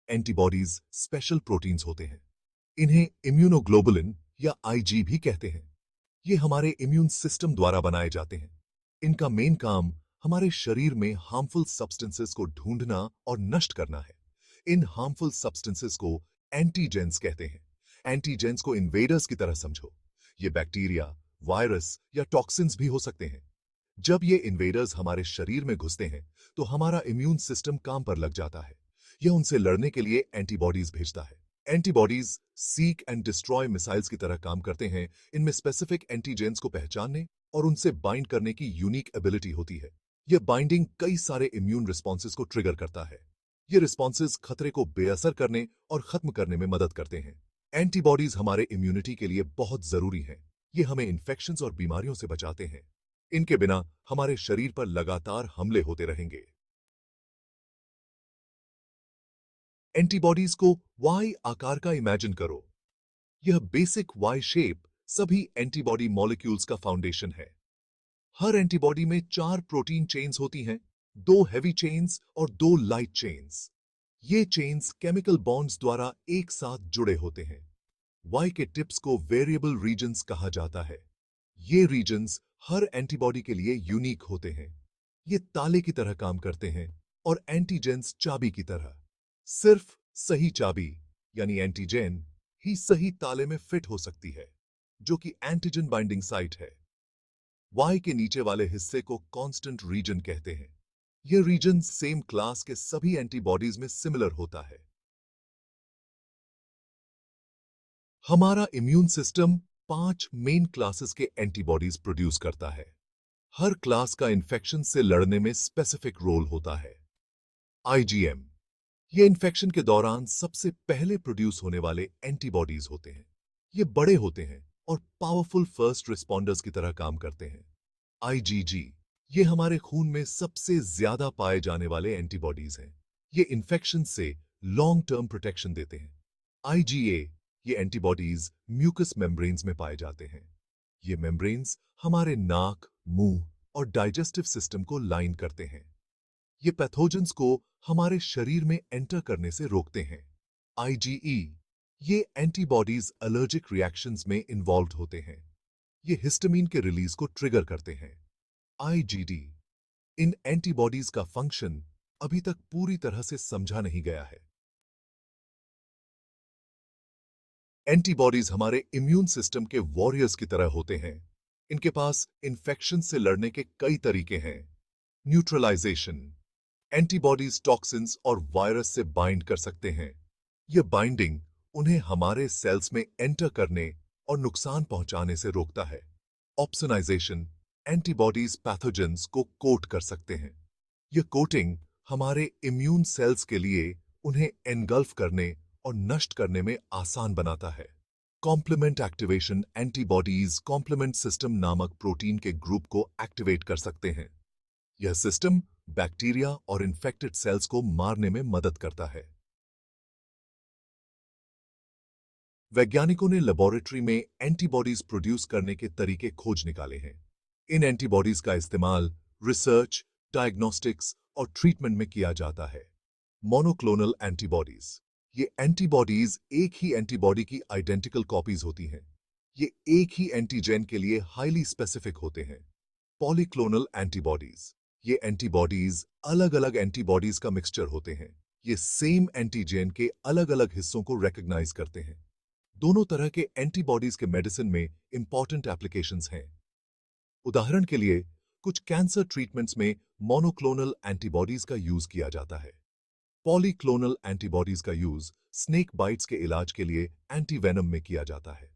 Antibodies special proteins होते हैं। इन्हें इम्यूनोग्लोबुलिन या आईजी भी कहते हैं। ये हमारे इम्यून सिस्टम द्वारा बनाए जाते हैं। इनका मेन काम हमारे शरीर में हार्मफुल सब्सटेंसेस को ढूंढना और नष्ट करना है। इन हार्मफुल सब्सटेंसेस को एंटीजेंस कहते हैं। एंटीजेंस को इन्वेडर्स की तरह समझो। ये बैक्टीरिया, वायरस या टॉक्सिन्स भी हो सकते हैं। जब ये इन्वेडर्स हमारे शरीर में घुसते हैं तो हमारा इम्यून सिस्टम काम पर लग जाता है। यह उनसे लड़ने के लिए एंटीबॉडीज भेजता है। Antibodies seek and destroy missiles की तरह काम करते हैं। इनमें स्पेसिफिक एंटीजेंस को पहचानने और उनसे बाइंड करने की यूनिक एबिलिटी होती है। यह बाइंडिंग कई सारे इम्यून रिस्पॉन्सेज को ट्रिगर करता है। ये रिस्पॉन्सेज खतरे को बेअसर करने और खत्म करने में मदद करते हैं। एंटीबॉडीज हमारे इम्यूनिटी के लिए बहुत जरूरी हैं। ये हमें इन्फेक्शंस और बीमारियों से बचाते हैं। इनके बिना हमारे शरीर पर लगातार हमले होते रहेंगे। एंटीबॉडीज को वाई आकार का इमेजिन करो। यह बेसिक वाई शेप सभी एंटीबॉडी मॉलिक्यूल्स का फाउंडेशन है। हर एंटीबॉडी में 4 प्रोटीन चेन्स होती हैं, 2 हेवी चेन्स और 2 लाइट चेन्स। ये चेन्स केमिकल बॉन्ड्स द्वारा एक साथ जुड़े होते हैं। वाई के टिप्स को वेरिएबल रीजन्स कहा जाता है। ये रीजन्स हर एंटीबॉडी के लिए यूनिक होते हैं। ये ताले की तरह काम करते हैं और एंटीजेंस चाबी की तरह। सिर्फ सही चाबी यानी एंटीजेन ही सही ताले में फिट हो सकती है, जो कि एंटीजन बाइंडिंग साइट है। वाई के नीचे वाले हिस्से को कांस्टेंट रीजन कहते हैं। यह रीजन सेम क्लास के सभी एंटीबॉडीज में सिमिलर होता है। हमारा इम्यून सिस्टम 5 मेन क्लासेस के एंटीबॉडीज प्रोड्यूस करता है। हर क्लास का इन्फेक्शन से लड़ने में स्पेसिफिक रोल होता है। आईजीएम ये इन्फेक्शन के दौरान सबसे पहले प्रोड्यूस होने वाले एंटीबॉडीज होते हैं। ये बड़े होते हैं और पावरफुल फर्स्ट रिस्पॉन्डर्स की तरह काम करते हैं। आईजीजी ये हमारे खून में सबसे ज्यादा पाए जाने वाले एंटीबॉडीज हैं। ये इन्फेक्शन से लॉन्ग टर्म प्रोटेक्शन देते हैं। आईजीए ये एंटीबॉडीज म्यूकस मेम्ब्रेन्स में पाए जाते हैं। ये मेम्ब्रेन्स हमारे नाक, मुंह और डाइजेस्टिव सिस्टम को लाइन करते हैं। ये पैथोजेंस को हमारे शरीर में एंटर करने से रोकते हैं। आईजीई ये एंटीबॉडीज एलर्जिक रिएक्शंस में इन्वॉल्व होते हैं। ये हिस्टामिन के रिलीज को ट्रिगर करते हैं। आईजीडी इन एंटीबॉडीज का फंक्शन अभी तक पूरी तरह से समझा नहीं गया है। एंटीबॉडीज हमारे इम्यून सिस्टम के वॉरियर्स की तरह होते हैं। इनके पास इन्फेक्शन से लड़ने के कई तरीके हैं। न्यूट्रलाइजेशन एंटीबॉडीज टॉक्सिन्स और वायरस से बाइंड कर सकते हैं। यह बाइंडिंग उन्हें हमारे सेल्स में एंटर करने और नुकसान पहुंचाने से रोकता है। ऑप्सोनाइजेशन एंटीबॉडीज पैथोजेंस को कोट कर सकते हैं। यह कोटिंग हमारे इम्यून सेल्स के लिए उन्हें एनगल्फ करने और नष्ट करने में आसान बनाता है। Complement activation antibodies complement system नामक प्रोटीन के ग्रुप को एक्टिवेट कर सकते हैं। यह सिस्टम बैक्टीरिया और इन्फेक्टेड सेल्स को मारने में मदद करता है। वैज्ञानिकों ने लेबोरेटरी में एंटीबॉडीज प्रोड्यूस करने के तरीके खोज निकाले हैं। इन एंटीबॉडीज का इस्तेमाल रिसर्च, डायग्नोस्टिक्स और ट्रीटमेंट में किया जाता है। मोनोक्लोनल एंटीबॉडीज ये एंटीबॉडीज एक ही एंटीबॉडी की आइडेंटिकल कॉपीज होती हैं। ये एक ही एंटीजेन के लिए हाईली स्पेसिफिक होते हैं। पॉलीक्लोनल एंटीबॉडीज ये एंटीबॉडीज अलग-अलग एंटीबॉडीज का मिक्सचर होते हैं। ये सेम एंटीजेन के अलग-अलग हिस्सों को रिकॉग्नाइज करते हैं। दोनों तरह के एंटीबॉडीज के मेडिसिन में इंपॉर्टेंट एप्लीकेशंस हैं। उदाहरण के लिए कुछ कैंसर ट्रीटमेंट्स में मोनोक्लोनल एंटीबॉडीज का यूज किया जाता है। पॉलीक्लोनल एंटीबॉडीज का यूज स्नेक बाइट्स के इलाज के लिए एंटीवेनम में किया जाता है।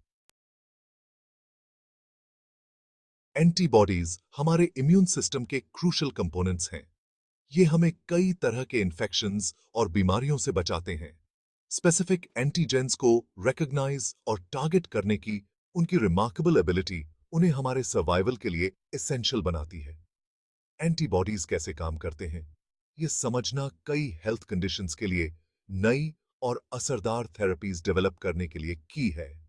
एंटीबॉडीज हमारे इम्यून सिस्टम के क्रूशल कंपोनेंट्स हैं। ये हमें कई तरह के इन्फेक्शंस और बीमारियों से बचाते हैं। स्पेसिफिक एंटीजेंस को रिकॉग्नाइज और टारगेट करने की उनकी रिमार्केबल एबिलिटी उन्हें हमारे सर्वाइवल के लिए एसेंशियल बनाती है। एंटीबॉडीज कैसे काम करते हैं, ये समझना कई हेल्थ कंडीशंस के लिए नई और असरदार थेरेपीज डेवलप करने के लिए की है।